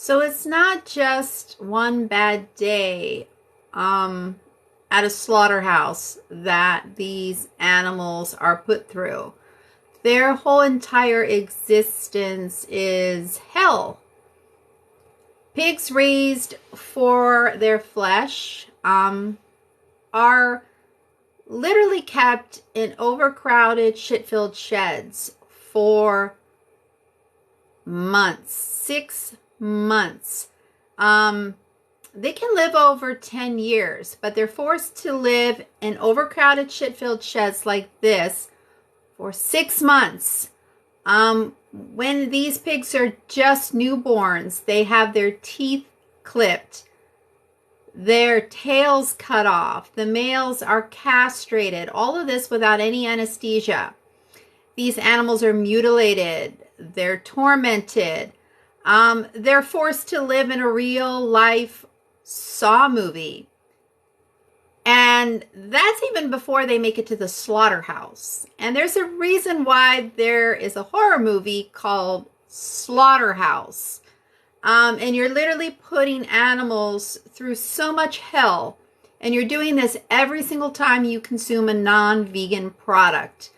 So it's not just one bad day at a slaughterhouse that these animals are put through. Their whole entire existence is hell. Pigs raised for their flesh are literally kept in overcrowded, shit-filled sheds for months, 6 months. They can live over 10 years, but they're forced to live in overcrowded, shit-filled sheds like this for 6 months. When these pigs are just newborns, they have their teeth clipped, their tails cut off, the males are castrated, all of this without any anesthesia. These animals are mutilated, they're tormented, they're forced to live in a real life Saw movie. And that's even before they make it to the slaughterhouse. And there's a reason why there is a horror movie called Slaughterhouse. And you're literally putting animals through so much hell. And you're doing this every single time you consume a non-vegan product.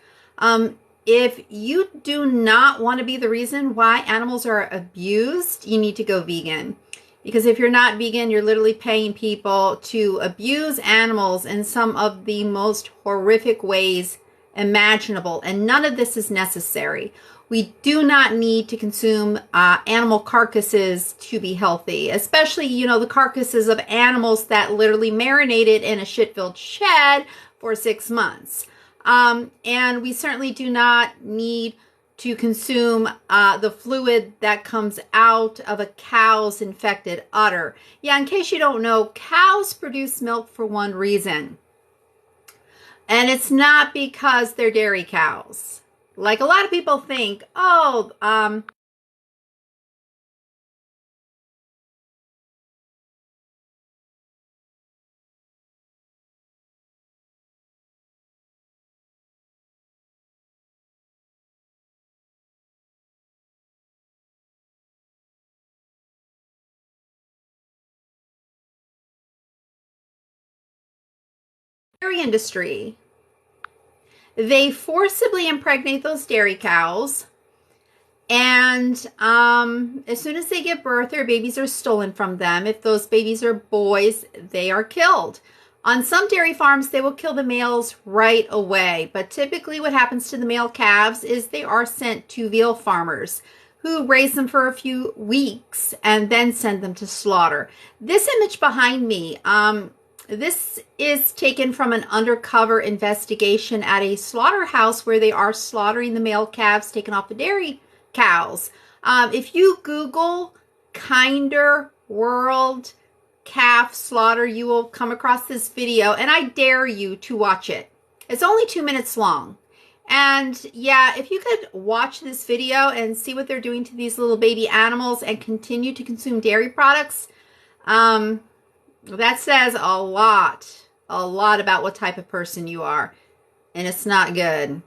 If you do not want to be the reason why animals are abused, you need to go vegan. Because if you're not vegan, you're literally paying people to abuse animals in some of the most horrific ways imaginable. And none of this is necessary. We do not need to consume animal carcasses to be healthy. Especially, the carcasses of animals that literally marinated in a shit-filled shed for 6 months. And we certainly do not need to consume the fluid that comes out of a cow's infected udder. Yeah, in case you don't know, cows produce milk for one reason. And it's not because they're dairy cows. Like a lot of people think, dairy industry. They forcibly impregnate those dairy cows. And as soon as they give birth, their babies are stolen from them. If those babies are boys, they are killed. On some dairy farms, they will kill the males right away. But typically what happens to the male calves is they are sent to veal farmers who raise them for a few weeks and then send them to slaughter. This image behind me, this is taken from an undercover investigation at a slaughterhouse where they are slaughtering the male calves taken off the dairy cows. If you Google Kinder World calf slaughter, you will come across this video, and I dare you to watch it. It's only 2 minutes long. And yeah, if you could watch this video and see what they're doing to these little baby animals and continue to consume dairy products, that says a lot about what type of person you are. And it's not good.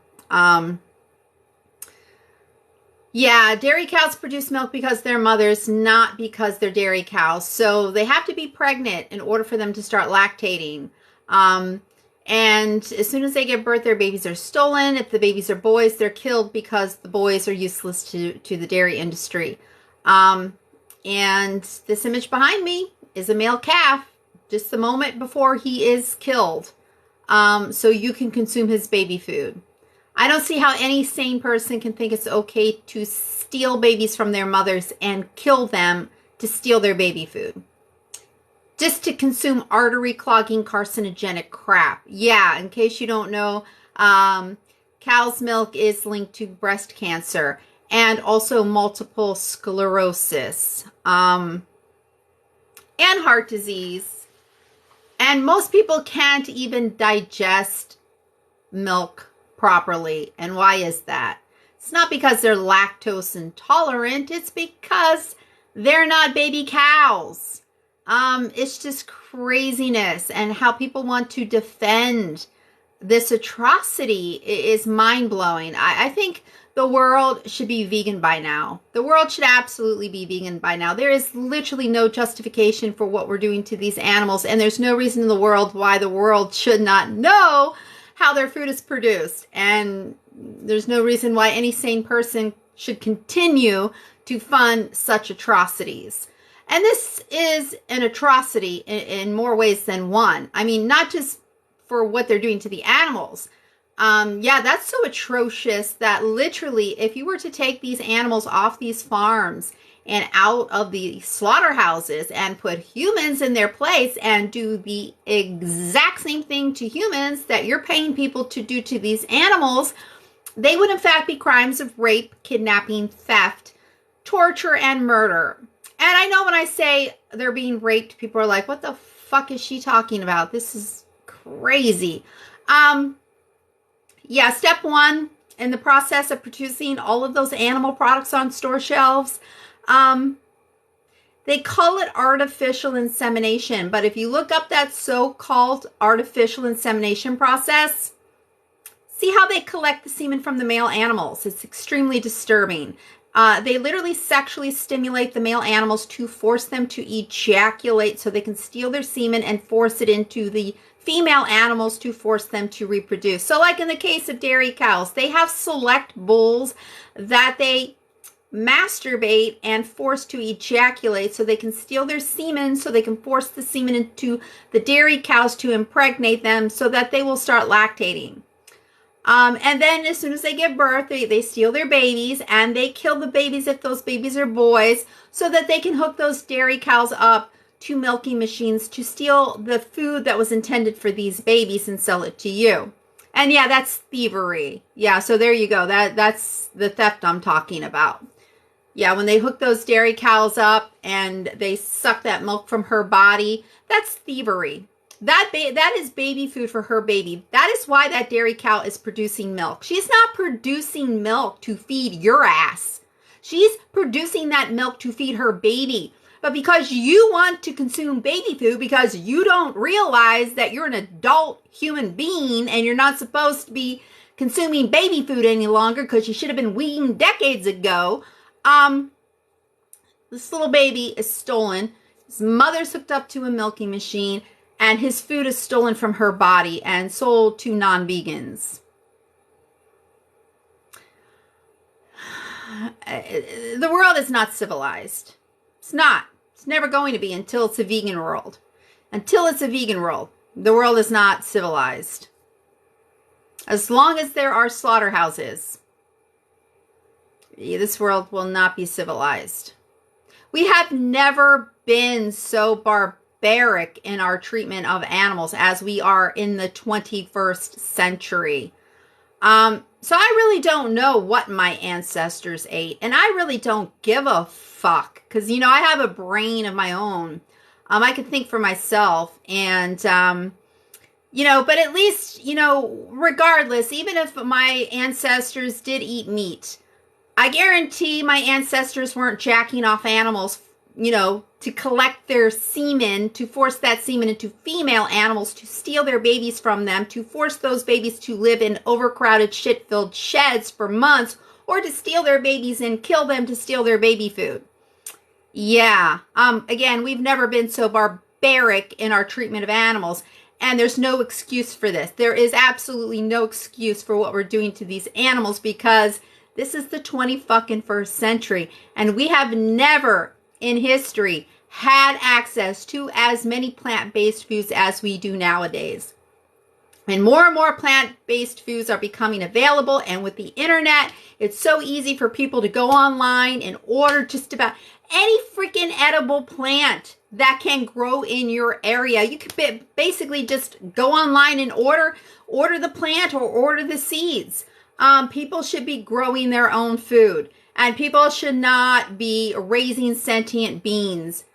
Yeah, dairy cows produce milk because they're mothers, not because they're dairy cows. So they have to be pregnant in order for them to start lactating. And as soon as they give birth, their babies are stolen. If the babies are boys, they're killed because the boys are useless to the dairy industry. And this image behind me is a male calf, just the moment before he is killed. So you can consume his baby food. I don't see how any sane person can think it's okay to steal babies from their mothers and kill them to steal their baby food. Just to consume artery clogging carcinogenic crap. Yeah, in case you don't know, cow's milk is linked to breast cancer and also multiple sclerosis and heart disease. And most people can't even digest milk properly. And why is that? It's not because they're lactose intolerant. It's because they're not baby cows. It's just craziness, and how people want to defend this atrocity is mind-blowing. I think the world should be vegan by now. The world should absolutely be vegan by now. There is literally no justification for what we're doing to these animals, and there's no reason in the world why the world should not know how their food is produced. And there's no reason why any sane person should continue to fund such atrocities. And this is an atrocity in more ways than one. I mean, not just for what they're doing to the animals. Yeah, that's so atrocious that literally, if you were to take these animals off these farms and out of the slaughterhouses and put humans in their place and do the exact same thing to humans that you're paying people to do to these animals, they would in fact be crimes of rape, kidnapping, theft, torture, and murder. And I know when I say they're being raped, people are like, what the fuck is she talking about? This is crazy. Yeah, step one in the process of producing all of those animal products on store shelves, they call it artificial insemination. But if you look up that so-called artificial insemination process, see how they collect the semen from the male animals. It's extremely disturbing. They literally sexually stimulate the male animals to force them to ejaculate so they can steal their semen and force it into the female animals to force them to reproduce. So like in the case of dairy cows, they have select bulls that they masturbate and force to ejaculate so they can steal their semen, so they can force the semen into the dairy cows to impregnate them so that they will start lactating. And then as soon as they give birth, they steal their babies and they kill the babies if those babies are boys so that they can hook those dairy cows up to milking machines to steal the food that was intended for these babies and sell it to you. And yeah, that's thievery. Yeah, so there you go. That's the theft I'm talking about. Yeah, when they hook those dairy cows up and they suck that milk from her body, that's thievery. That is baby food for her baby. That is why that dairy cow is producing milk. She's not producing milk to feed your ass. She's producing that milk to feed her baby. But because you want to consume baby food, because you don't realize that you're an adult human being and you're not supposed to be consuming baby food any longer because you should have been weaned decades ago, this little baby is stolen. His mother's hooked up to a milking machine and his food is stolen from her body and sold to non-vegans. The world is not civilized. It's not. It's never going to be until it's a vegan world. Until it's a vegan world, the world is not civilized. As long as there are slaughterhouses, this world will not be civilized. We have never been so barbaric in our treatment of animals as we are in the 21st century. So I really don't know what my ancestors ate, and I really don't give a fuck because, you know, I have a brain of my own. I can think for myself, and, you know, but at least, you know, regardless, even if my ancestors did eat meat, I guarantee my ancestors weren't jacking off animals, you know, to collect their semen, to force that semen into female animals, to steal their babies from them, to force those babies to live in overcrowded, shit-filled sheds for months, or to steal their babies and kill them to steal their baby food. Yeah, again, we've never been so barbaric in our treatment of animals, and there's no excuse for this. There is absolutely no excuse for what we're doing to these animals because this is the 21st century, and we have never in history had access to as many plant-based foods as we do nowadays. And more plant-based foods are becoming available, and with the internet, it's so easy for people to go online and order just about any freaking edible plant that can grow in your area. You could basically just go online and order the plant or order the seeds. People should be growing their own food. And people should not be raising sentient beings.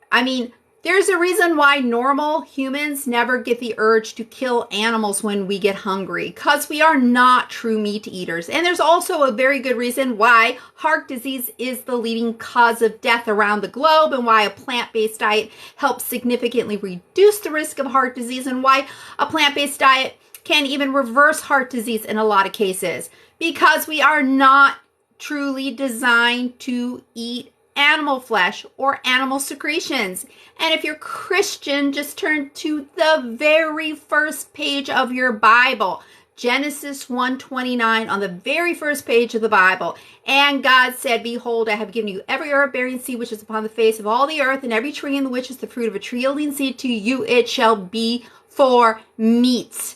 I mean, there's a reason why normal humans never get the urge to kill animals when we get hungry. Because we are not true meat eaters. And there's also a very good reason why heart disease is the leading cause of death around the globe. And why a plant-based diet helps significantly reduce the risk of heart disease. And why a plant-based diet can even reverse heart disease in a lot of cases, because we are not truly designed to eat animal flesh or animal secretions. And if you're Christian, just turn to the very first page of your Bible, Genesis 1:29, on the very first page of the Bible. And God said, behold, I have given you every herb-bearing seed which is upon the face of all the earth, and every tree in the which is the fruit of a tree yielding seed, to you it shall be for meat.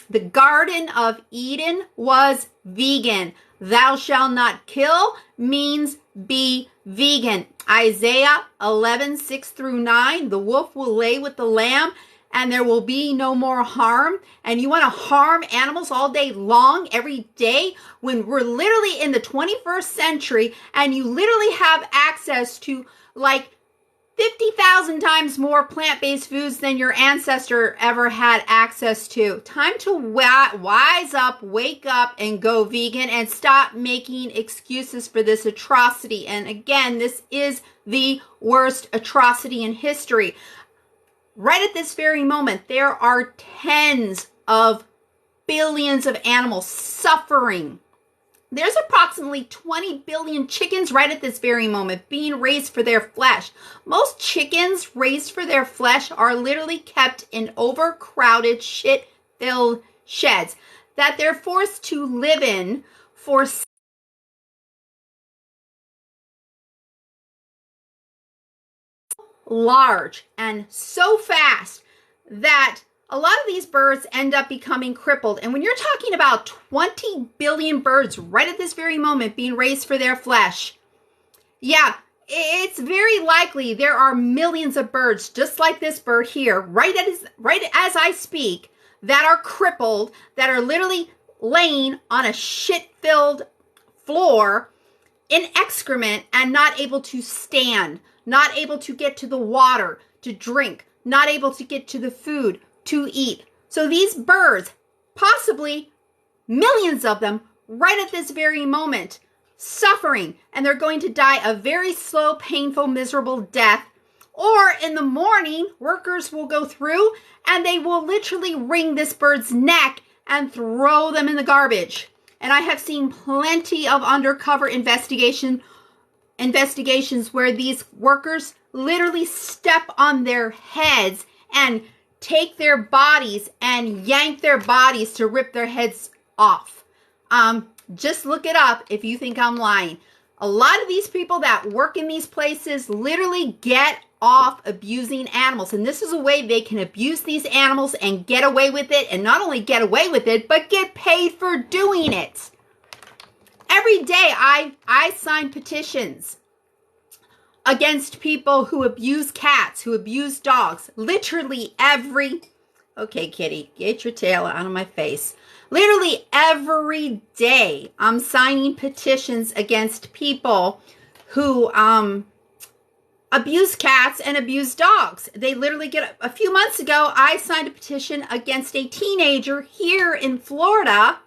The Garden of Eden was vegan. Thou shalt not kill means be vegan. Isaiah 11:6-9, the wolf will lay with the lamb and there will be no more harm. And you want to harm animals all day long, every day, when we're literally in the 21st century and you literally have access to like 50,000 times more plant-based foods than your ancestor ever had access to. Time to wise up, wake up, and go vegan and stop making excuses for this atrocity. And again, this is the worst atrocity in history. Right at this very moment, there are tens of billions of animals suffering. There's approximately 20 billion chickens right at this very moment being raised for their flesh. Most chickens raised for their flesh are literally kept in overcrowded, shit-filled sheds that they're forced to live in for large and so fast that a lot of these birds end up becoming crippled. And when you're talking about 20 billion birds right at this very moment being raised for their flesh, yeah, it's very likely there are millions of birds just like this bird here, right as I speak, that are crippled, that are literally laying on a shit-filled floor in excrement and not able to stand, not able to get to the water to drink, not able to get to the food to eat. So these birds, possibly millions of them, right at this very moment, suffering, and they're going to die a very slow, painful, miserable death. Or in the morning, workers will go through and they will literally wring this bird's neck and throw them in the garbage. And I have seen plenty of undercover investigations where these workers literally step on their heads and take their bodies and yank their bodies to rip their heads off. Just look it up if you think I'm lying. A lot of these people that work in these places literally get off abusing animals. And this is a way they can abuse these animals and get away with it. And not only get away with it, but get paid for doing it. Every day I sign petitions against people who abuse cats, who abuse dogs. Literally okay, kitty, get your tail out of my face. Literally every day I'm signing petitions against people who abuse cats and abuse dogs. They literally a few months ago, I signed a petition against a teenager here in Florida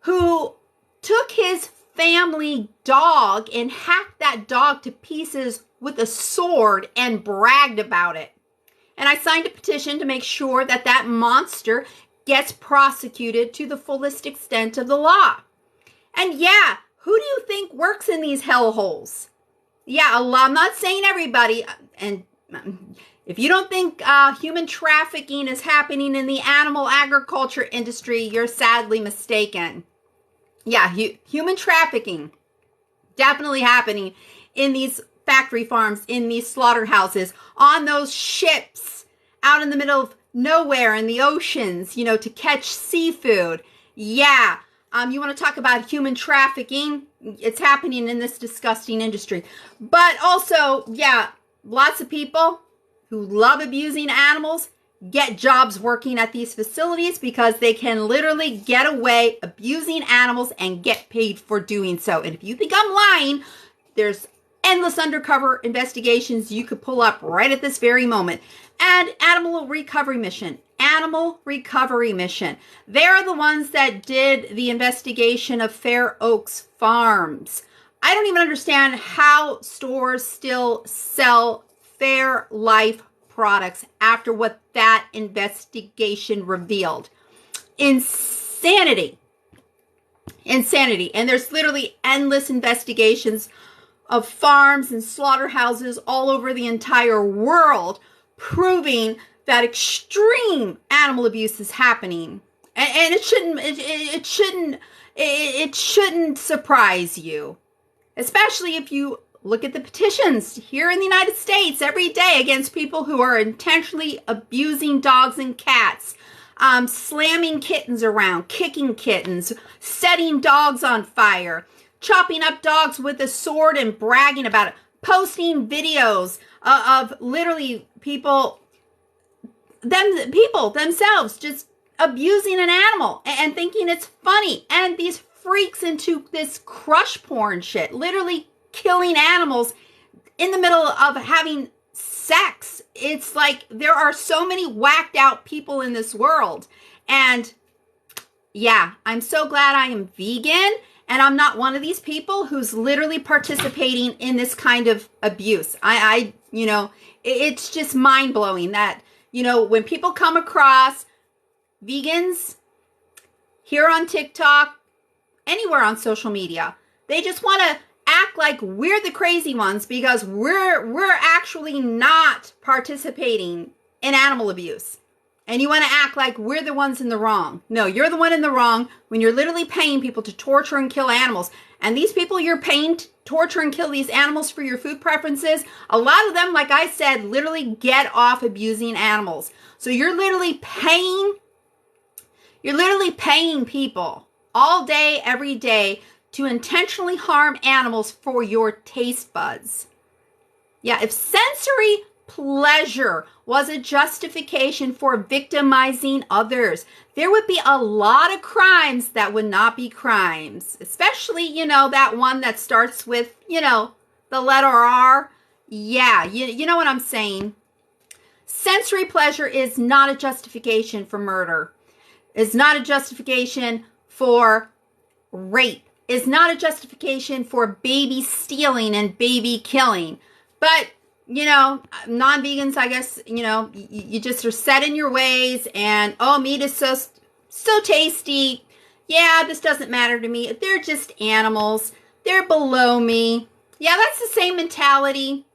who took his family dog and hacked that dog to pieces with a sword and bragged about it. And I signed a petition to make sure that that monster gets prosecuted to the fullest extent of the law. And yeah, who do you think works in these hellholes? Yeah, I'm not saying everybody. And if you don't think human trafficking is happening in the animal agriculture industry, you're sadly mistaken. Yeah, human trafficking definitely happening in these factory farms, in these slaughterhouses, on those ships out in the middle of nowhere in the oceans, to catch seafood. Yeah, you want to talk about human trafficking? It's happening in this disgusting industry. But also, yeah, lots of people who love abusing animals get jobs working at these facilities because they can literally get away abusing animals and get paid for doing so. And if you think I'm lying, there's endless undercover investigations you could pull up right at this very moment. And Animal Recovery Mission. They're the ones that did the investigation of Fair Oaks Farms. I don't even understand how stores still sell Fair Life products after what that investigation revealed. insanity. Insanity. And there's literally endless investigations of farms and slaughterhouses all over the entire world proving that extreme animal abuse is happening. And it shouldn't surprise you, especially if you look at the petitions here in the United States every day against people who are intentionally abusing dogs and cats, slamming kittens around, kicking kittens, setting dogs on fire, chopping up dogs with a sword and bragging about it, posting videos of literally people themselves just abusing an animal and thinking it's funny. And these freaks into this crush porn shit, literally killing animals in the middle of having sex. It's like there are so many whacked out people in this world. And yeah, I'm so glad I am vegan and I'm not one of these people who's literally participating in this kind of abuse. It's just mind blowing that, when people come across vegans here on TikTok, anywhere on social media, they just want to act like we're the crazy ones because we're actually not participating in animal abuse. And you want to act like we're the ones in the wrong. No, you're the one in the wrong when you're literally paying people to torture and kill animals. And these people you're paying to torture and kill these animals for your food preferences, a lot of them, like I said, literally get off abusing animals. So you're literally paying people all day, every day to intentionally harm animals for your taste buds. Yeah, if sensory pleasure was a justification for victimizing others, there would be a lot of crimes that would not be crimes. Especially, that one that starts with, the letter R. Yeah, you know what I'm saying. Sensory pleasure is not a justification for murder. It's not a justification for rape. Is not a justification for baby stealing and baby killing. But, non-vegans, I guess, you just are set in your ways and, meat is so tasty. Yeah, this doesn't matter to me. They're just animals. They're below me. Yeah, that's the same mentality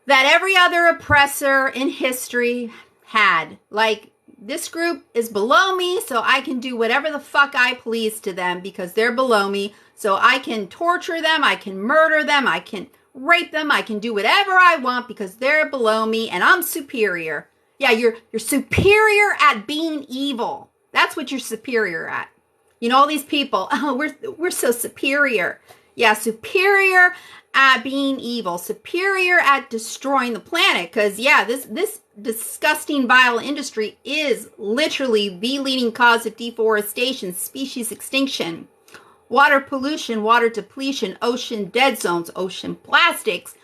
that every other oppressor in history had. Like, this group is below me, so I can do whatever the fuck I please to them because they're below me. So I can torture them, I can murder them, I can rape them, I can do whatever I want because they're below me and I'm superior. Yeah, you're superior at being evil. That's what you're superior at. All these people, we're so superior. Yeah, superior at being evil, superior at destroying the planet. Because, yeah, this disgusting, vile industry is literally the leading cause of deforestation, species extinction, water pollution, water depletion, ocean dead zones, ocean plastics,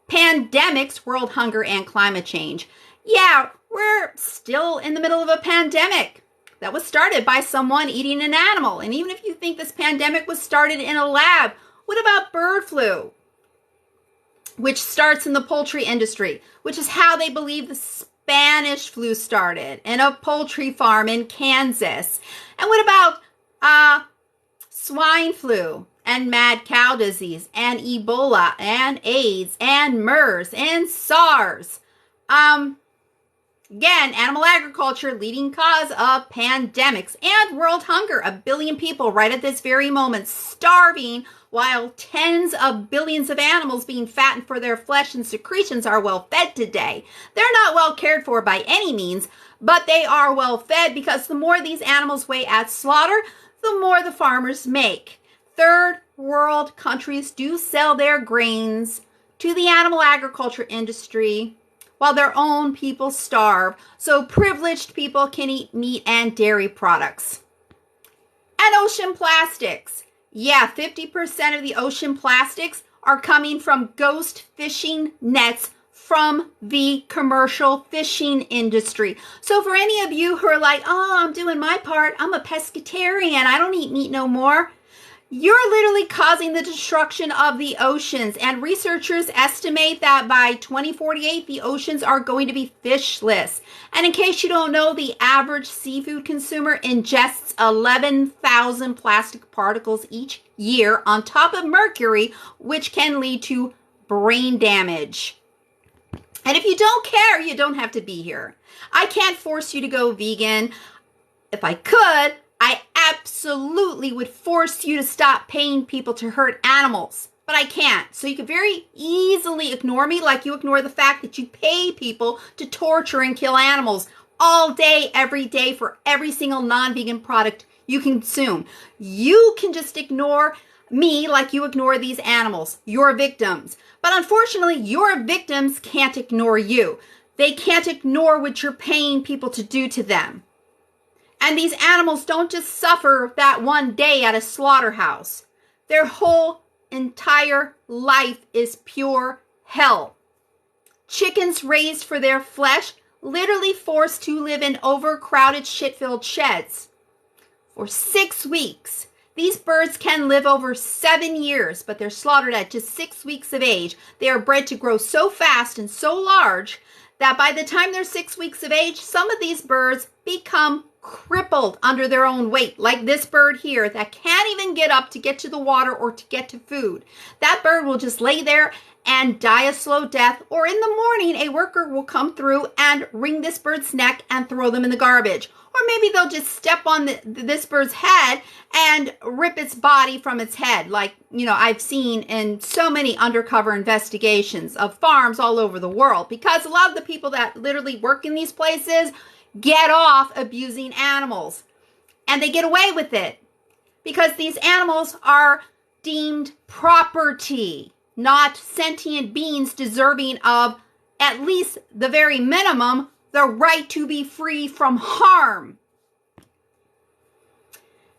pandemics, world hunger, and climate change. Yeah, we're still in the middle of a pandemic that was started by someone eating an animal. And even if you think this pandemic was started in a lab, what about bird flu? Which starts in the poultry industry, which is how they believe the Spanish flu started in a poultry farm in Kansas. And what about swine flu and mad cow disease and Ebola and AIDS and MERS and SARS? Again, animal agriculture, leading cause of pandemics and world hunger. 1 billion people right at this very moment starving while tens of billions of animals being fattened for their flesh and secretions are well fed today. They're not well cared for by any means, but they are well fed because the more these animals weigh at slaughter, the more the farmers make. Third world countries do sell their grains to the animal agriculture industry while their own people starve, so privileged people can eat meat and dairy products. And ocean plastics. Yeah, 50% of the ocean plastics are coming from ghost fishing nets from the commercial fishing industry. So for any of you who are like, I'm doing my part, I'm a pescatarian, I don't eat meat no more. You're literally causing the destruction of the oceans, and researchers estimate that by 2048, the oceans are going to be fishless. And in case you don't know, the average seafood consumer ingests 11,000 plastic particles each year on top of mercury, which can lead to brain damage. And if you don't care, you don't have to be here. I can't force you to go vegan. If I could, I absolutely would force you to stop paying people to hurt animals, but I can't. So you can very easily ignore me, like you ignore the fact that you pay people to torture and kill animals all day, every day, for every single non-vegan product you consume. You can just ignore me like you ignore these animals, your victims. But unfortunately, your victims can't ignore you. They can't ignore what you're paying people to do to them. And these animals don't just suffer that one day at a slaughterhouse. Their whole entire life is pure hell. Chickens raised for their flesh, literally forced to live in overcrowded, shit-filled sheds. For 6 weeks, these birds can live over 7 years, but they're slaughtered at just 6 weeks of age. They are bred to grow so fast and so large that by the time they're 6 weeks of age, some of these birds become crippled under their own weight, like this bird here that can't even get up to get to the water or to get to food. That bird will just lay there and die a slow death, or in the morning a worker will come through and wring this bird's neck and throw them in the garbage. Or maybe they'll just step on this bird's head and rip its body from its head, like, I've seen in so many undercover investigations of farms all over the world, because a lot of the people that literally work in these places get off abusing animals, and they get away with it because these animals are deemed property, not sentient beings deserving of at least the very minimum, the right to be free from harm.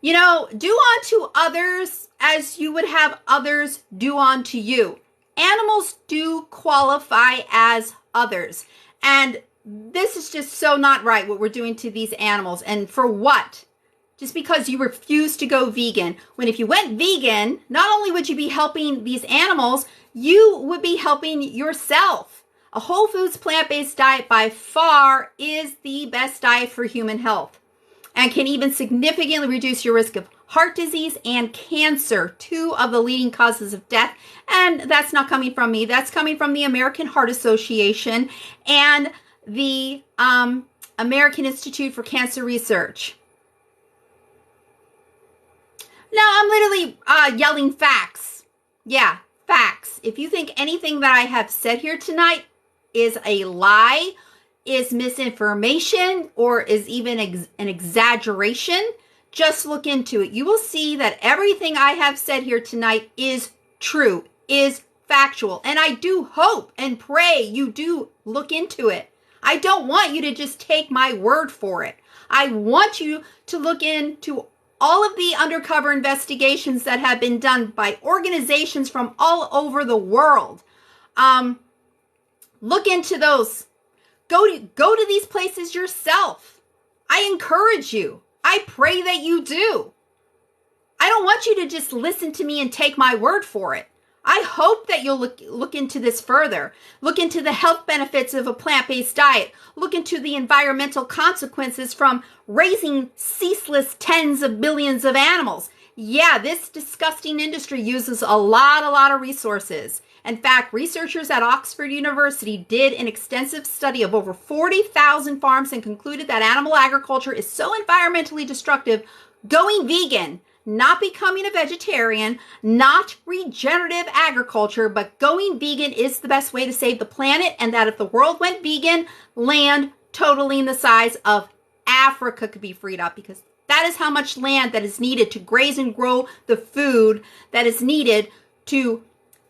Do unto others as you would have others do unto you. Animals do qualify as others, and this is just so not right what we're doing to these animals. And for what? Just because you refuse to go vegan. When if you went vegan, not only would you be helping these animals, you would be helping yourself. A whole foods plant-based diet by far is the best diet for human health and can even significantly reduce your risk of heart disease and cancer, 2 of the leading causes of death. And that's not coming from me. That's coming from the American Heart Association and the American Institute for Cancer Research. Now, I'm literally yelling facts. Yeah, facts. If you think anything that I have said here tonight is a lie, is misinformation, or is even an exaggeration, just look into it. You will see that everything I have said here tonight is true, is factual. And I do hope and pray you do look into it. I don't want you to just take my word for it. I want you to look into all of the undercover investigations that have been done by organizations from all over the world. Look into those. Go to these places yourself. I encourage you. I pray that you do. I don't want you to just listen to me and take my word for it. I hope that you'll look into this further. Look into the health benefits of a plant-based diet. Look into the environmental consequences from raising ceaseless tens of billions of animals. Yeah, this disgusting industry uses a lot of resources. In fact, researchers at Oxford University did an extensive study of over 40,000 farms and concluded that animal agriculture is so environmentally destructive, going vegan, not becoming a vegetarian, not regenerative agriculture, but going vegan is the best way to save the planet, and that if the world went vegan, land totaling the size of Africa could be freed up, because that is how much land that is needed to graze and grow the food that is needed to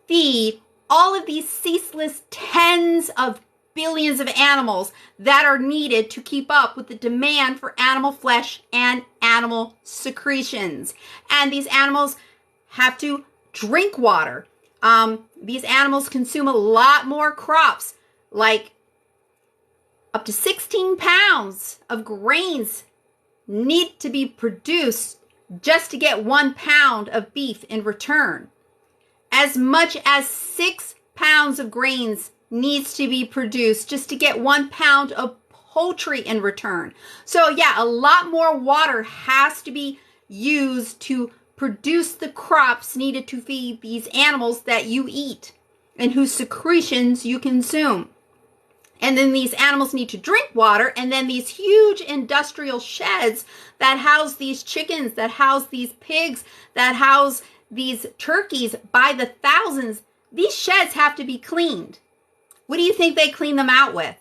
feed all of these ceaseless tens of billions of animals that are needed to keep up with the demand for animal flesh and animal secretions. And these animals have to drink water. These animals consume a lot more crops, like up to 16 pounds of grains need to be produced just to get 1 pound of beef in return. As much as 6 pounds of grains needs to be produced just to get 1 pound of poultry in return. So yeah, a lot more water has to be used to produce the crops needed to feed these animals that you eat and whose secretions you consume. And then these animals need to drink water, and then these huge industrial sheds that house these chickens, that house these pigs, that house these turkeys by the thousands, these sheds have to be cleaned. What do you think they clean them out with?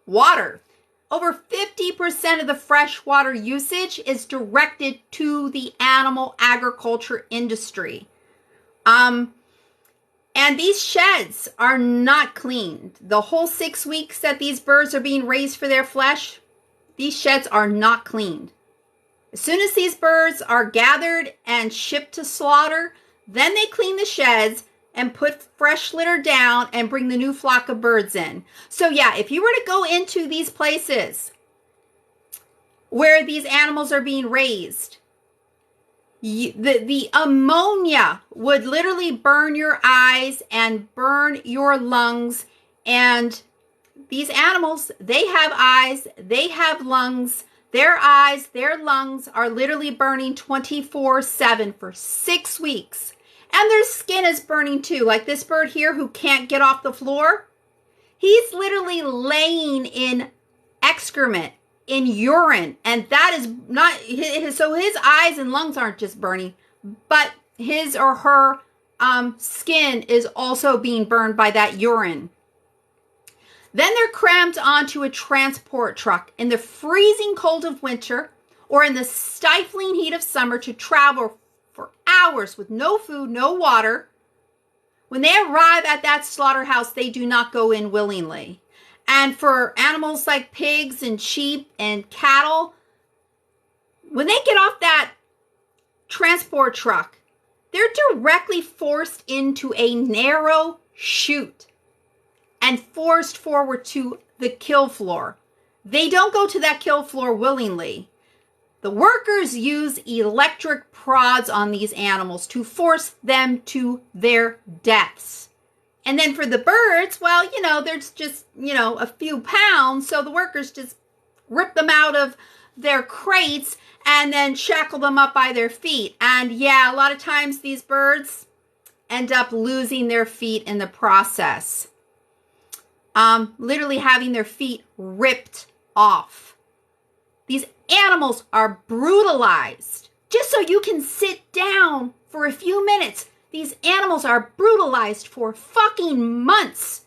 Water. Over 50% of the freshwater usage is directed to the animal agriculture industry. And these sheds are not cleaned. The whole 6 weeks that these birds are being raised for their flesh, these sheds are not cleaned. As soon as these birds are gathered and shipped to slaughter, then they clean the sheds and put fresh litter down and bring the new flock of birds in. So yeah, if you were to go into these places where these animals are being raised, the ammonia would literally burn your eyes and burn your lungs. And these animals, they have eyes, they have lungs. Their eyes, their lungs are literally burning 24/7 for 6 weeks. And their skin is burning too. Like this bird here who can't get off the floor. He's literally laying in excrement, in urine. And that is not, so his eyes and lungs aren't just burning, but his or her skin is also being burned by that urine. Then they're crammed onto a transport truck in the freezing cold of winter or in the stifling heat of summer to travel for hours with no food, no water. When they arrive at that slaughterhouse, they do not go in willingly. And for animals like pigs and sheep and cattle, when they get off that transport truck, they're directly forced into a narrow chute and forced forward to the kill floor. They don't go to that kill floor willingly. The workers use electric prods on these animals to force them to their deaths. And then for the birds, well, there's just, a few pounds. So the workers just rip them out of their crates and then shackle them up by their feet. And yeah, a lot of times these birds end up losing their feet in the process. Literally having their feet ripped off. These animals are brutalized. Just so you can sit down for a few minutes, these animals are brutalized for fucking months.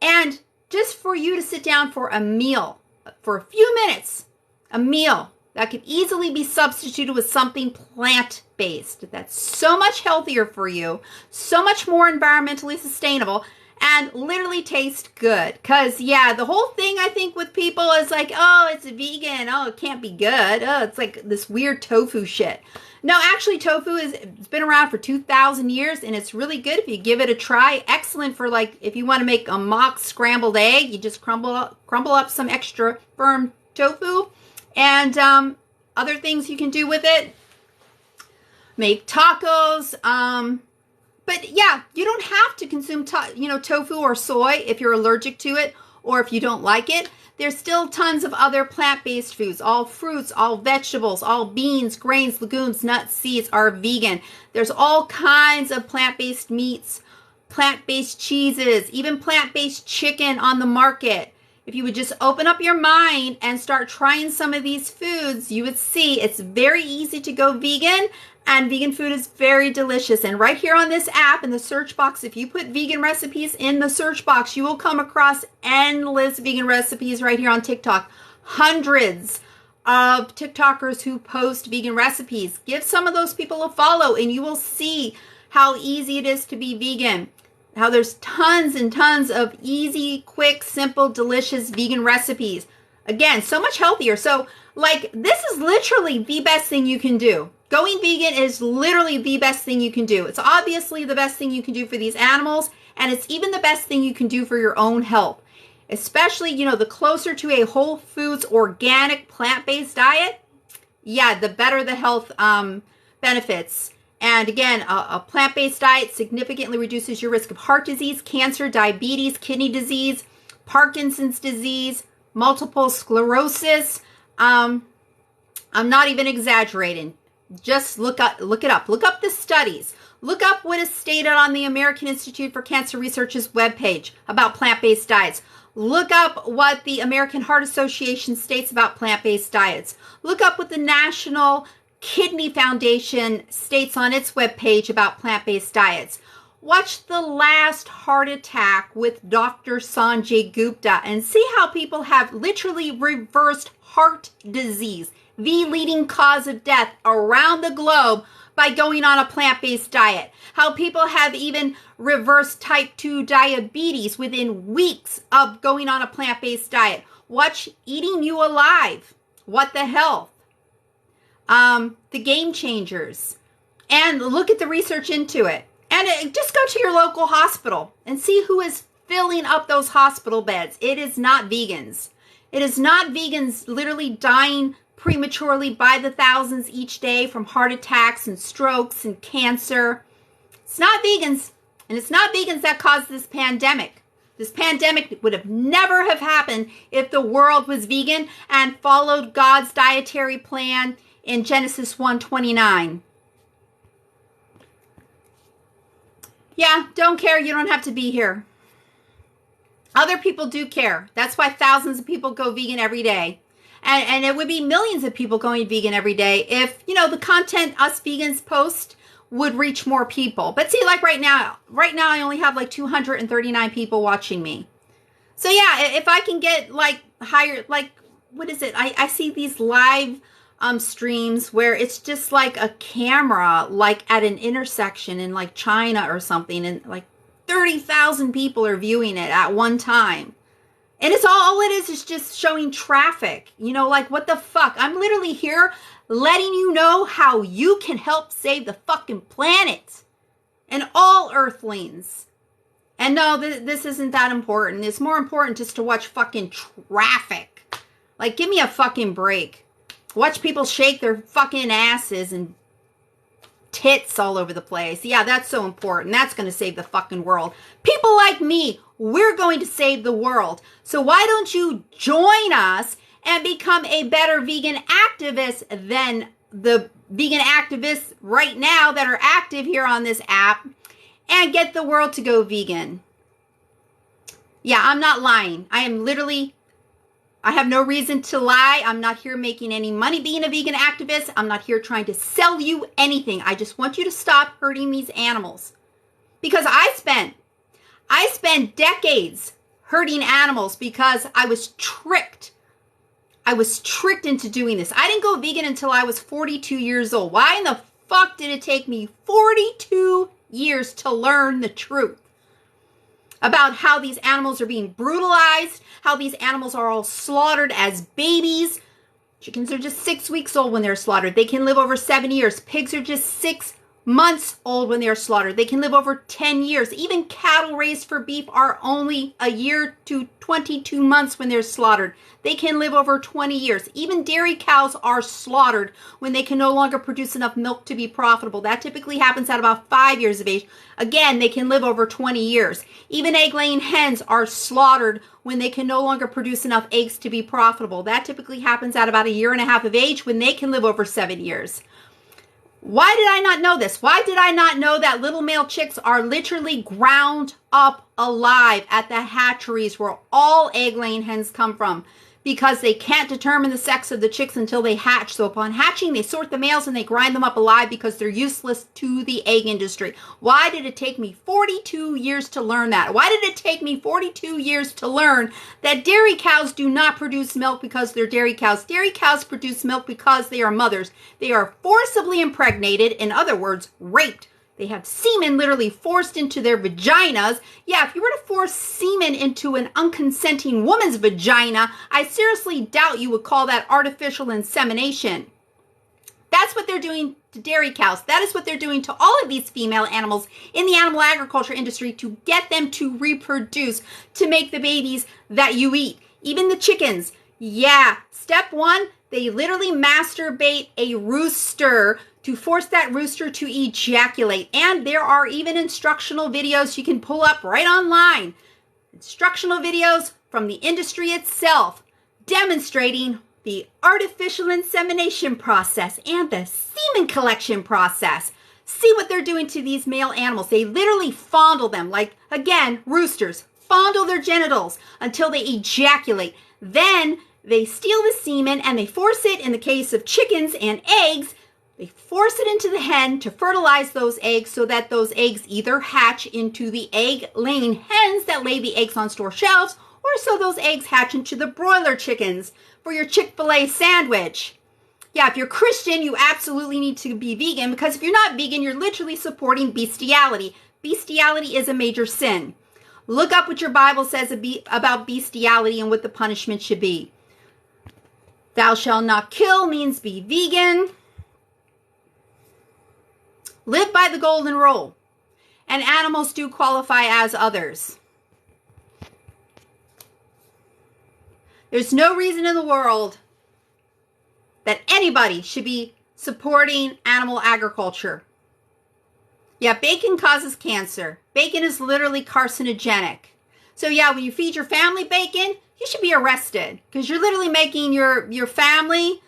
And just for you to sit down for a meal, for a few minutes, a meal that could easily be substituted with something plant-based. That's so much healthier for you, so much more environmentally sustainable, and literally taste good. Because, yeah, the whole thing, I think, with people is like, oh, it's vegan. Oh, it can't be good. Oh, it's like this weird tofu shit. No, actually, tofu it's been around for 2,000 years, and it's really good if you give it a try. Excellent for, like, if you want to make a mock scrambled egg, you just crumble up some extra firm tofu. And other things you can do with it. Make tacos. But yeah, you don't have to consume tofu or soy if you're allergic to it or if you don't like it. There's still tons of other plant-based foods. All fruits, all vegetables, all beans, grains, legumes, nuts, seeds are vegan. There's all kinds of plant-based meats, plant-based cheeses, even plant-based chicken on the market. If you would just open up your mind and start trying some of these foods, you would see it's very easy to go vegan, and vegan food is very delicious. And right here on this app in the search box, if you put vegan recipes in the search box, you will come across endless vegan recipes right here on TikTok. Hundreds of TikTokers who post vegan recipes. Give some of those people a follow and you will see how easy it is to be vegan. How there's tons and tons of easy, quick, simple, delicious vegan recipes. Again, so much healthier. So, like, this is literally the best thing you can do. Going vegan is literally the best thing you can do. It's obviously the best thing you can do for these animals, and it's even the best thing you can do for your own health. Especially, the closer to a whole foods, organic, plant-based diet, yeah, the better the health benefits. And again, a plant-based diet significantly reduces your risk of heart disease, cancer, diabetes, kidney disease, Parkinson's disease, multiple sclerosis. I'm not even exaggerating. Just look it up. Look up the studies. Look up what is stated on the American Institute for Cancer Research's webpage about plant-based diets. Look up what the American Heart Association states about plant-based diets. Look up what the National Kidney Foundation states on its webpage about plant-based diets. Watch the last heart attack with Dr. Sanjay Gupta and see how people have literally reversed heart disease, the leading cause of death around the globe, by going on a plant-based diet. How people have even reversed type 2 diabetes within weeks of going on a plant-based diet. Watch Eating You Alive, What the Health, The Game Changers, and look at the research into it. And just go to your local hospital and see who is filling up those hospital beds. It is not vegans. It is not vegans literally dying prematurely by the thousands each day from heart attacks and strokes and cancer. It's not vegans, and it's not vegans that caused this pandemic. This pandemic would have never have happened if the world was vegan and followed God's dietary plan in Genesis 1:29. Yeah, don't care. You don't have to be here. Other people do care. That's why thousands of people go vegan every day. And it would be millions of people going vegan every day if, the content us vegans post would reach more people. But see, like right now I only have like 239 people watching me. So yeah, if I can get like higher, like, what is it? I see these live streams where it's just like a camera, like at an intersection in like China or something, and like 30,000 people are viewing it at one time. And it's all it is just showing traffic. Like, what the fuck? I'm literally here letting you know how you can help save the fucking planet and all earthlings. And no, this isn't that important. It's more important just to watch fucking traffic. Like, give me a fucking break. Watch people shake their fucking asses and tits all over the place. Yeah, that's so important. That's going to save the fucking world. People like me, we're going to save the world. So why don't you join us and become a better vegan activist than the vegan activists right now that are active here on this app, and get the world to go vegan? Yeah, I'm not lying. I have no reason to lie. I'm not here making any money being a vegan activist. I'm not here trying to sell you anything. I just want you to stop hurting these animals. Because I spent decades hurting animals because I was tricked. I was tricked into doing this. I didn't go vegan until I was 42 years old. Why in the fuck did it take me 42 years to learn the truth about how these animals are being brutalized, how these animals are all slaughtered as babies? Chickens are just 6 weeks old when they're slaughtered. They can live over 7 years. Pigs are just 6 months old when they're slaughtered. They can live over 10 years. Even cattle raised for beef are only a year to 22 months when they're slaughtered. They can live over 20 years. Even dairy cows are slaughtered when they can no longer produce enough milk to be profitable. That typically happens at about 5 years of age. Again, they can live over 20 years. Even egg-laying hens are slaughtered when they can no longer produce enough eggs to be profitable. That typically happens at about a year and a half of age when they can live over 7 years. Why did I not know this? Why did I not know that little male chicks are literally ground up alive at the hatcheries where all egg-laying hens come from? Because they can't determine the sex of the chicks until they hatch. So upon hatching, they sort the males and they grind them up alive because they're useless to the egg industry. Why did it take me 42 years to learn that? Why did it take me 42 years to learn that dairy cows do not produce milk because they're dairy cows? Dairy cows produce milk because they are mothers. They are forcibly impregnated, in other words, raped. They have semen literally forced into their vaginas. Yeah, if you were to force semen into an unconsenting woman's vagina, I seriously doubt you would call that artificial insemination. That's what they're doing to dairy cows. That is what they're doing to all of these female animals in the animal agriculture industry to get them to reproduce, to make the babies that you eat. Even the chickens. Yeah, step one, They literally masturbate a rooster to force that rooster to ejaculate. And there are even instructional videos you can pull up right online. Instructional videos from the industry itself demonstrating the artificial insemination process and the semen collection process. See what they're doing to these male animals. They literally fondle them, like, again, roosters, fondle their genitals until they ejaculate. Then they steal the semen and they force it, in the case of chickens and eggs, they force it into the hen to fertilize those eggs so that those eggs either hatch into the egg-laying hens that lay the eggs on store shelves, or so those eggs hatch into the broiler chickens for your Chick-fil-A sandwich. Yeah, if you're Christian, you absolutely need to be vegan, because if you're not vegan, you're literally supporting bestiality. Bestiality is a major sin. Look up what your Bible says about bestiality and what the punishment should be. Thou shalt not kill means be vegan. Live by the golden rule. And animals do qualify as others. There's no reason in the world that anybody should be supporting animal agriculture. Yeah, bacon causes cancer. Bacon is literally carcinogenic. So yeah, when you feed your family bacon, you should be arrested, because you're literally making your family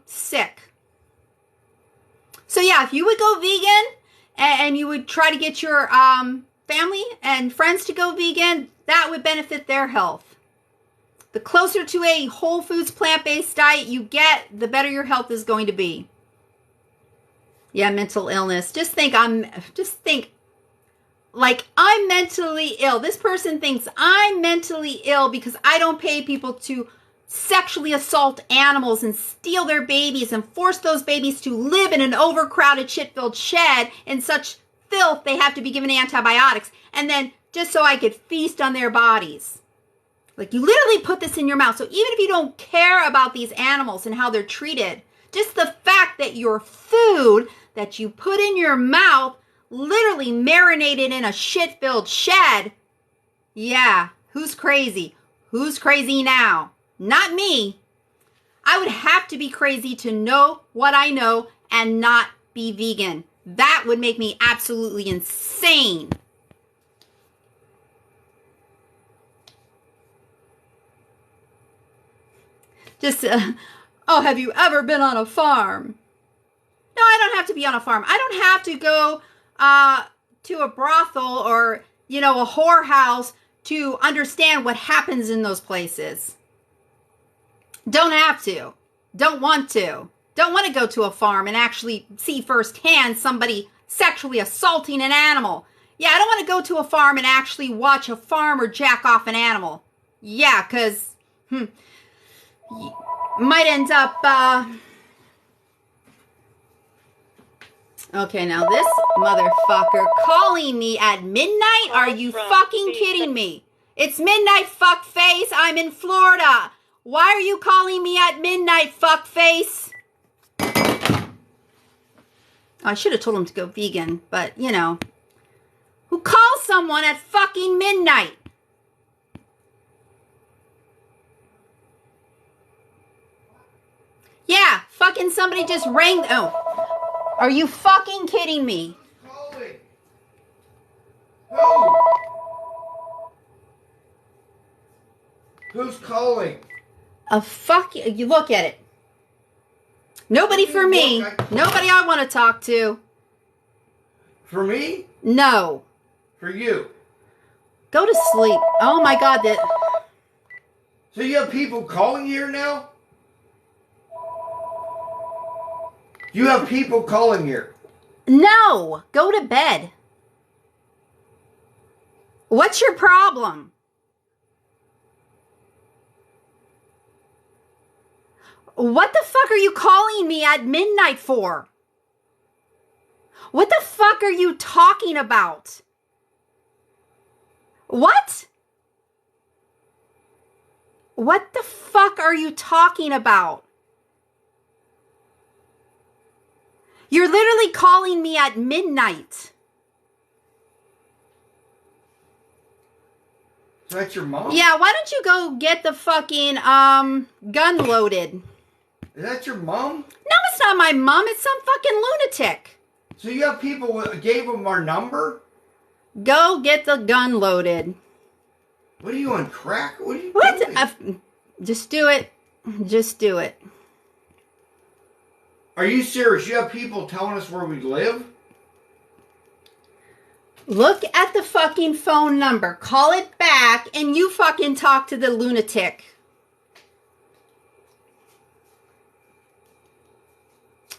sick. So yeah, if you would go vegan and you would try to get your family and friends to go vegan, that would benefit their health. The closer to a whole foods plant-based diet you get, the better your health is going to be. Yeah, mental illness. Just think like I'm mentally ill. This person thinks I'm mentally ill because I don't pay people to sexually assault animals and steal their babies and force those babies to live in an overcrowded, shit-filled shed in such filth they have to be given antibiotics, and then just so I could feast on their bodies. Like, you literally put this in your mouth. So even if you don't care about these animals and how they're treated, just the fact that your food that you put in your mouth literally marinated in a shit-filled shed, yeah, who's crazy? Who's crazy now? Not me. I would have to be crazy to know what I know and not be vegan. That would make me absolutely insane. Oh, have you ever been on a farm? No, I don't have to be on a farm. I don't have to go to a brothel or, a whorehouse to understand what happens in those places. Don't have to. Don't want to. Don't want to go to a farm and actually see firsthand somebody sexually assaulting an animal. Yeah, I don't want to go to a farm and actually watch a farmer jack off an animal. Yeah, because might end up, okay, now this motherfucker calling me at midnight? Are you fucking kidding me? It's midnight, fuckface. I'm in Florida. Why are you calling me at midnight, fuckface? I should have told him to go vegan, but, who calls someone at fucking midnight? Yeah, fucking somebody just rang. Oh, are you fucking kidding me? Calling. Who? Who's calling? You look at it. Nobody for me. Nobody I want to talk to. For me? No. For you? Go to sleep. Oh my God. So you have people calling here now? You have people calling here. No. Go to bed. What's your problem? What the fuck are you calling me at midnight for? What the fuck are you talking about? What? What the fuck are you talking about? You're literally calling me at midnight. So that's your mom? Yeah, why don't you go get the fucking gun loaded? Is that your mom? No, it's not my mom. It's some fucking lunatic. So you have people who gave them our number? Go get the gun loaded. What are you on crack? What are you doing? Just do it. Just do it. Are you serious? You have people telling us where we live? Look at the fucking phone number. Call it back and you fucking talk to the lunatic.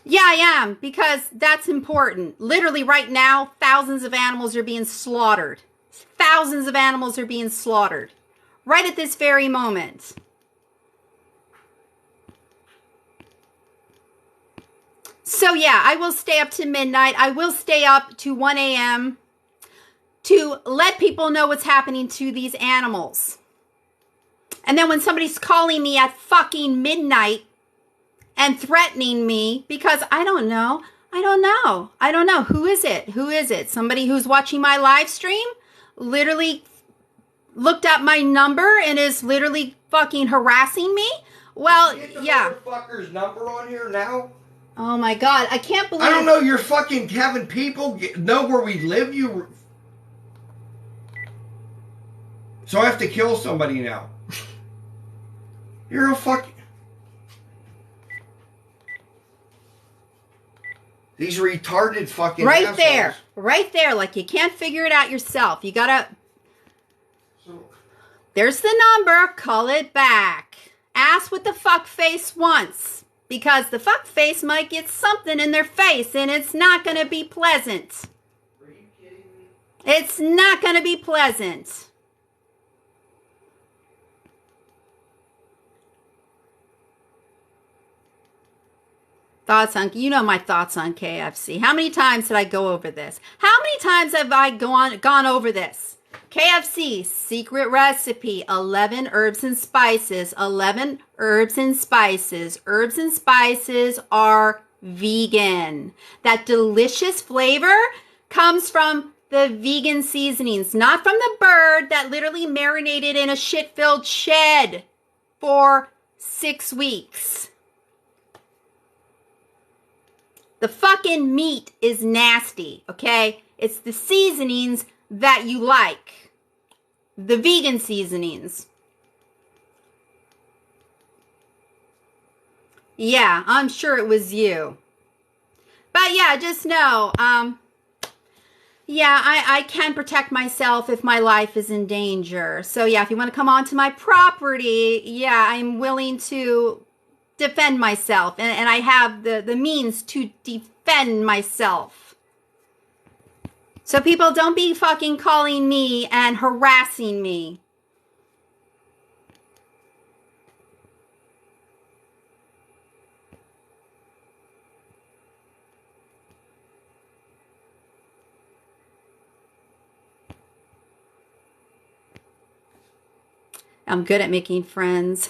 Yeah, I am, because that's important. Literally right now, thousands of animals are being slaughtered. Thousands of animals are being slaughtered. Right at this very moment. So yeah, I will stay up to midnight. I will stay up to 1 a.m. to let people know what's happening to these animals. And then when somebody's calling me at fucking midnight and threatening me, because I don't know. Who is it? Somebody who's watching my live stream literally looked up my number and is literally fucking harassing me? Well, yeah. Get the motherfucker's number on here now? Oh my God, I can't believe... I don't know, you're fucking having people know where we live, you... So I have to kill somebody now. You're a fucking... These retarded fucking right assholes. there. Right there. Like you can't figure it out yourself. You gotta... There's the number. Call it back. Ask what the fuck face wants. Because the fuck face might get something in their face and it's not gonna be pleasant. Are you kidding me? It's not gonna be pleasant. Thoughts on, you know my thoughts on KFC. How many times did I go over this? How many times have I gone over this? KFC, secret recipe, 11 herbs and spices, 11 herbs and spices. Herbs and spices are vegan. That delicious flavor comes from the vegan seasonings, not from the bird that literally marinated in a shit-filled shed for 6 weeks. The fucking meat is nasty, okay? It's the seasonings that you like. The vegan seasonings. Yeah, I'm sure it was you. But yeah, just know, yeah, I can protect myself if my life is in danger. So yeah, if you want to come onto my property, yeah, I'm willing to defend myself, and I have the means to defend myself. So people, don't be fucking calling me and harassing me. I'm good at making friends.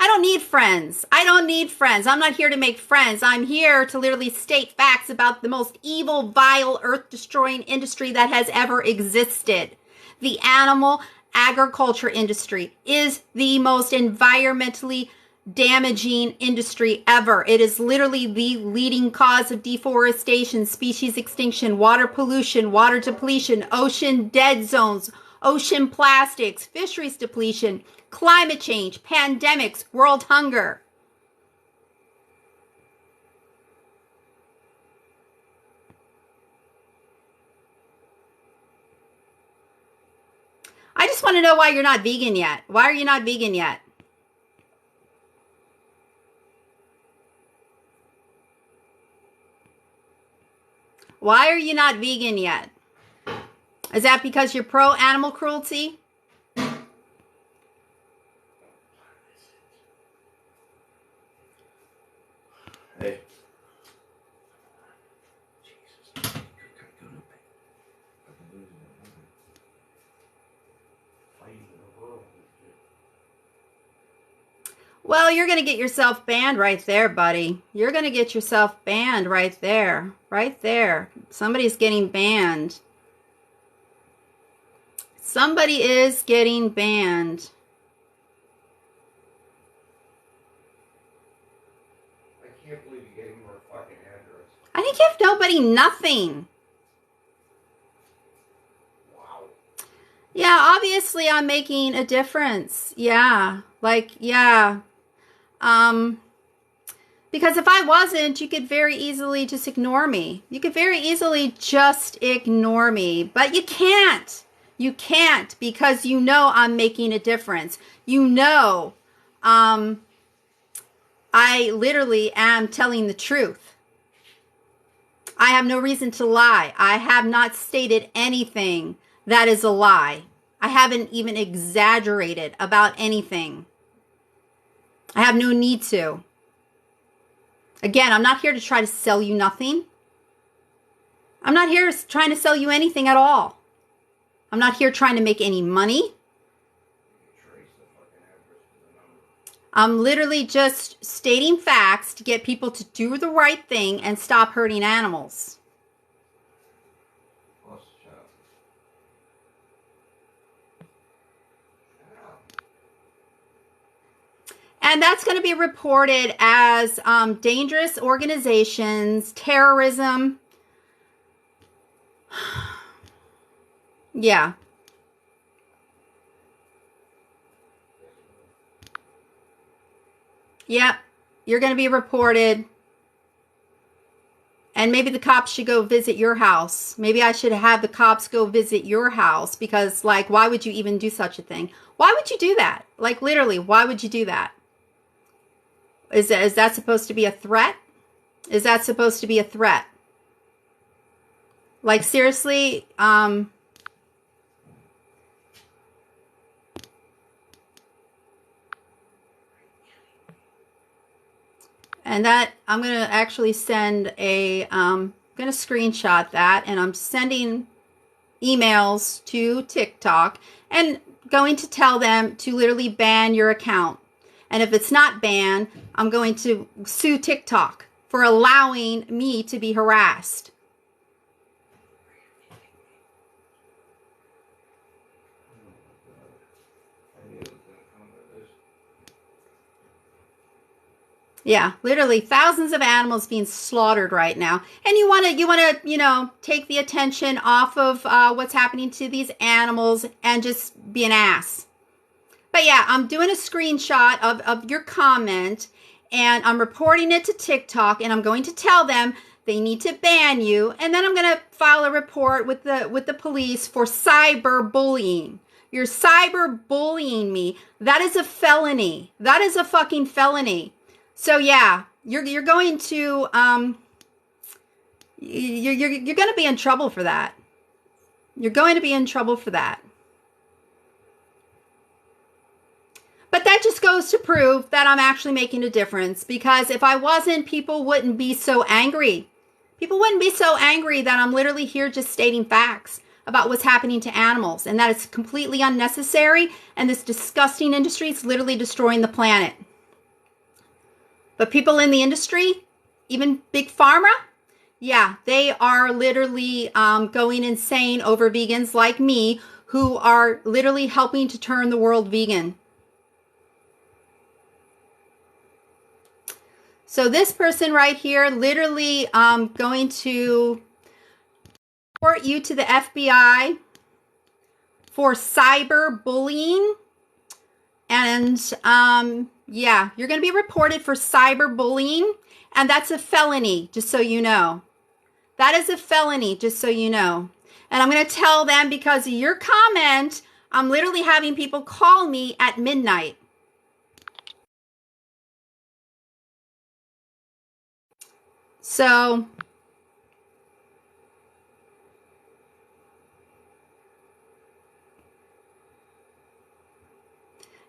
I don't need friends. I don't need friends. I'm not here to make friends. I'm here to literally state facts about the most evil, vile, earth-destroying industry that has ever existed. The animal agriculture industry is the most environmentally damaging industry ever. It is literally the leading cause of deforestation, species extinction, water pollution, water depletion, ocean dead zones, ocean plastics, fisheries depletion, climate change, pandemics, world hunger. I just want to know why you're not vegan yet. Why are you not vegan yet? Why are you not vegan yet? Is that because you're pro animal cruelty? Hey. Well, you're going to get yourself banned right there, buddy. You're going to get yourself banned right there. Right there. Somebody's getting banned. Somebody is getting banned. I didn't give nobody nothing. Wow. Yeah, obviously I'm making a difference. Yeah. Like, yeah. Because if I wasn't, you could very easily just ignore me. You could very easily just ignore me. But you can't. You can't, because you know I'm making a difference. You know, I literally am telling the truth. I have no reason to lie. I have not stated anything that is a lie. I haven't even exaggerated about anything. I have no need to. Again, I'm not here to try to sell you nothing. I'm not here trying to sell you anything at all. I'm not here trying to make any money. I'm literally just stating facts to get people to do the right thing and stop hurting animals. And that's going to be reported as dangerous organizations, terrorism. Yeah. Yep. You're going to be reported. And maybe the cops should go visit your house. Maybe I should have the cops go visit your house, because, like, why would you even do such a thing? Why would you do that? Like, literally, why would you do that? Is that supposed to be a threat? Is that supposed to be a threat? Like, seriously, and that, I'm going to actually send I'm going to screenshot that, and I'm sending emails to TikTok and going to tell them to literally ban your account. And if it's not banned, I'm going to sue TikTok for allowing me to be harassed. Yeah, literally thousands of animals being slaughtered right now. And you want to, take the attention off of what's happening to these animals and just be an ass. But yeah, I'm doing a screenshot of your comment, and I'm reporting it to TikTok, and I'm going to tell them they need to ban you. And then I'm going to file a report with the police for cyberbullying. You're cyberbullying me. That is a felony. That is a fucking felony. So yeah, you're going to you're going to be in trouble for that. You're going to be in trouble for that. But that just goes to prove that I'm actually making a difference, because if I wasn't, people wouldn't be so angry. People wouldn't be so angry that I'm literally here just stating facts about what's happening to animals, and that it's completely unnecessary, and this disgusting industry is literally destroying the planet. But people in the industry, even Big Pharma, yeah, they are literally going insane over vegans like me, who are literally helping to turn the world vegan. So this person right here, literally going to report you to the FBI for cyberbullying. And yeah, you're going to be reported for cyberbullying. And that's a felony, just so you know. That is a felony, just so you know. And I'm going to tell them, because of your comment, I'm literally having people call me at midnight. So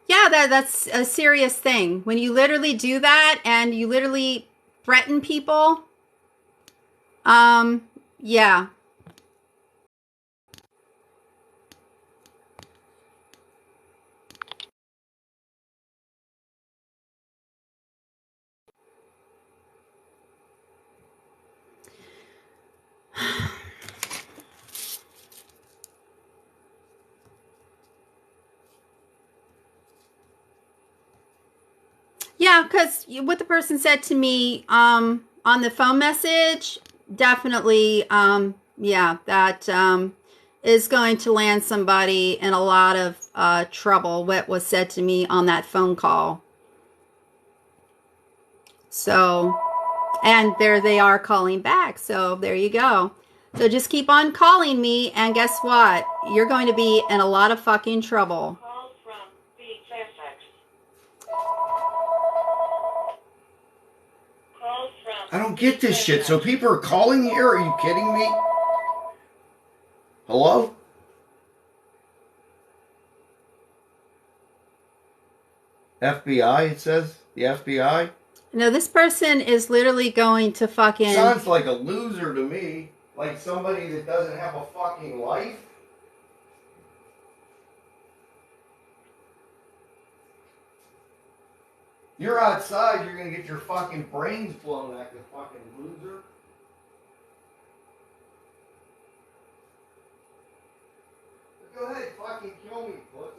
yeah, that's a serious thing. When you literally do that and you literally threaten people, yeah. Yeah, because what the person said to me on the phone message, definitely, yeah, that is going to land somebody in a lot of trouble, what was said to me on that phone call. So, and there they are calling back. So there you go. So just keep on calling me, and guess what? You're going to be in a lot of fucking trouble. Call from the Fairfax. Call from I don't get this shit. So people are calling here? Are you kidding me? Hello? FBI, it says? The FBI? No, this person is literally going to fucking... Sounds like a loser to me. Like somebody that doesn't have a fucking life. You're outside, you're gonna get your fucking brains blown out, you fucking loser. Go ahead, fucking kill me, pussy.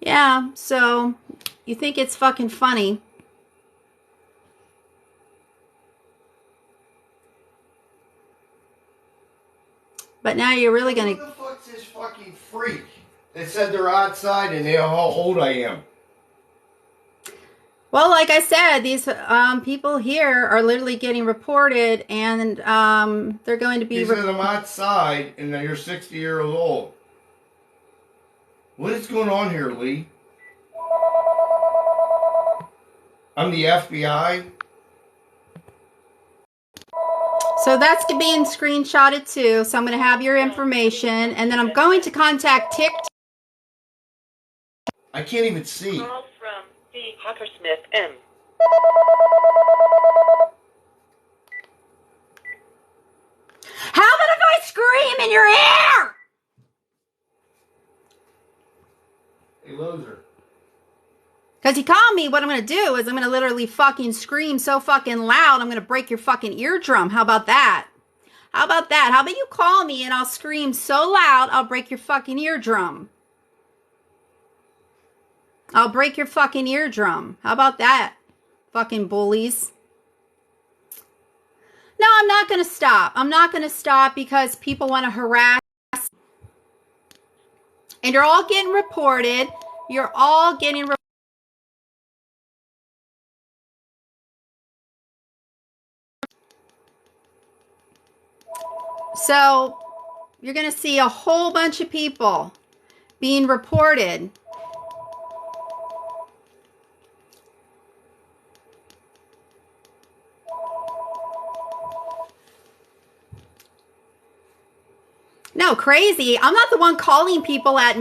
Yeah, so you think it's fucking funny. But now you're really gonna... Who the fuck's this fucking freak that said they're outside and they know how old I am? Well, like I said, these people here are literally getting reported, and they're going to be... He says I'm outside and you're 60 years old. What is going on here, Lee? I'm the FBI. So that's being screenshotted too. So I'm going to have your information, and then I'm going to contact TikTok. I can't even see. Call from the Hawkersmith M. How about if I scream in your ear? Hey, loser. Because you call me, what I'm going to do is I'm going to literally fucking scream so fucking loud, I'm going to break your fucking eardrum. How about that? How about that? How about you call me and I'll scream so loud, I'll break your fucking eardrum. I'll break your fucking eardrum. How about that? Fucking bullies. No, I'm not going to stop. I'm not going to stop because people want to harass. And you're all getting reported. You're all getting reported. So you're going to see a whole bunch of people being reported. No, crazy. I'm not the one calling people at